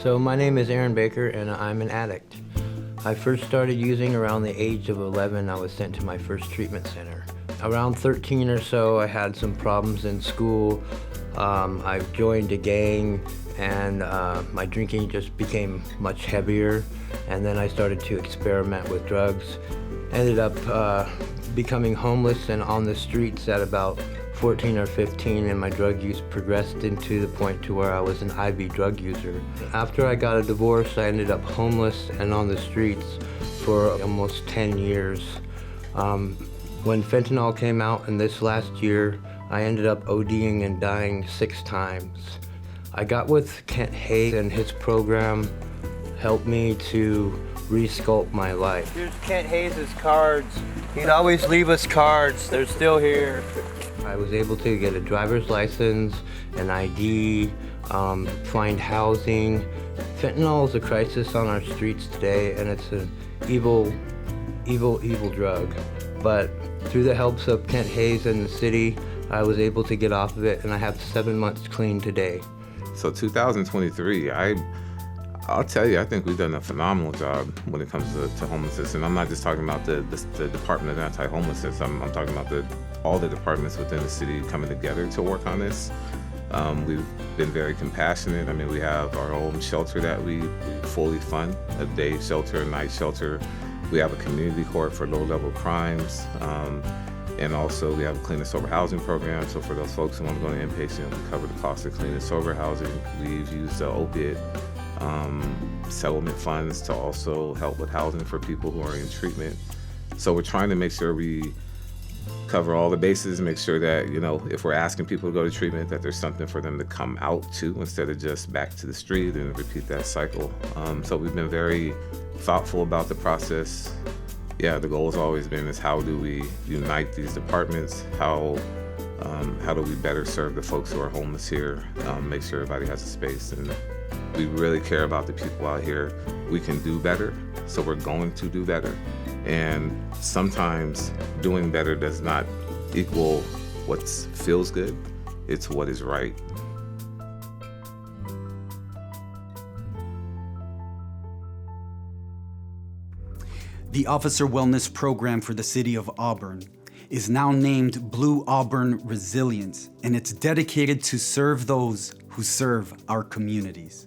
So my name is Aaron Baker and I'm an addict. I first started using around the age of 11. I was sent to my first treatment center. Around 13 or so, I had some problems in school. I joined a gang and my drinking just became much heavier, and then I started to experiment with drugs. Ended up becoming homeless and on the streets at about 14 or 15, and my drug use progressed into the point to where I was an IV drug user. After I got a divorce, I ended up homeless and on the streets for almost 10 years. When fentanyl came out in this last year, I ended up ODing and dying 6 times. I got with Kent Hayes, and his program helped me to re-sculpt my life. Here's Kent Hayes' cards. He'd always leave us cards. They're still here. I was able to get a driver's license, an ID, find housing. Fentanyl is a crisis on our streets today, and it's an evil, evil, evil drug. But through the helps of Kent Hayes and the city, I was able to get off of it, and I have 7 months clean today. So 2023, I'll tell you, I think we've done a phenomenal job when it comes to homelessness. And I'm not just talking about the Department of Anti-Homelessness. I'm talking about all the departments within the city coming together to work on this. We've been very compassionate. I mean, we have our own shelter that we fully fund, a day shelter, a night shelter. We have a community court for low-level crimes. And also we have a clean and sober housing program. So for those folks who want to go to inpatient, we cover the cost of clean and sober housing. We've used the opiate settlement funds to also help with housing for people who are in treatment. So we're trying to make sure we cover all the bases, make sure that, you know, if we're asking people to go to treatment, that there's something for them to come out to instead of just back to the street and repeat that cycle. So we've been very thoughtful about the process. Yeah, the goal has always been is how do we unite these departments? How do we better serve the folks who are homeless here? Make sure everybody has a space, and we really care about the people out here. We can do better, so we're going to do better. And sometimes doing better does not equal what feels good, it's what is right. The Officer Wellness Program for the City of Auburn is now named Blue Auburn Resilience, and it's dedicated to serve those who serve our communities.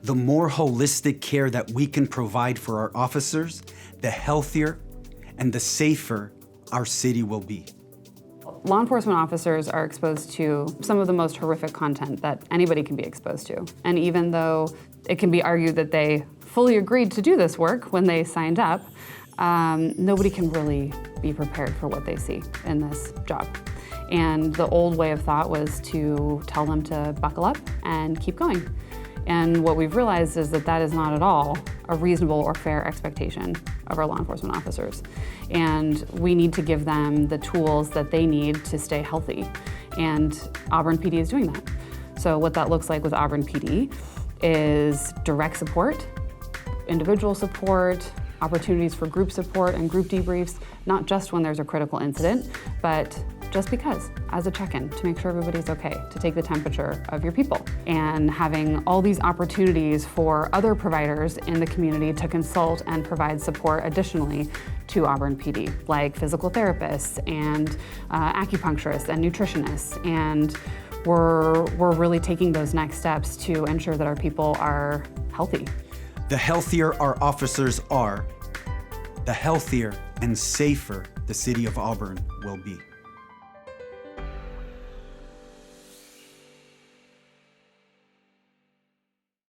The more holistic care that we can provide for our officers, the healthier and the safer our city will be. Law enforcement officers are exposed to some of the most horrific content that anybody can be exposed to. And even though it can be argued that they fully agreed to do this work when they signed up, nobody can really be prepared for what they see in this job. And the old way of thought was to tell them to buckle up and keep going. And what we've realized is that that is not at all a reasonable or fair expectation of our law enforcement officers. And we need to give them the tools that they need to stay healthy. And Auburn PD is doing that. So what that looks like with Auburn PD is direct support, individual support, opportunities for group support and group debriefs, not just when there's a critical incident, but just because, as a check-in, to make sure everybody's okay, to take the temperature of your people. And having all these opportunities for other providers in the community to consult and provide support additionally to Auburn PD, like physical therapists and acupuncturists and nutritionists. And we're really taking those next steps to ensure that our people are healthy. The healthier our officers are, the healthier and safer the city of Auburn will be.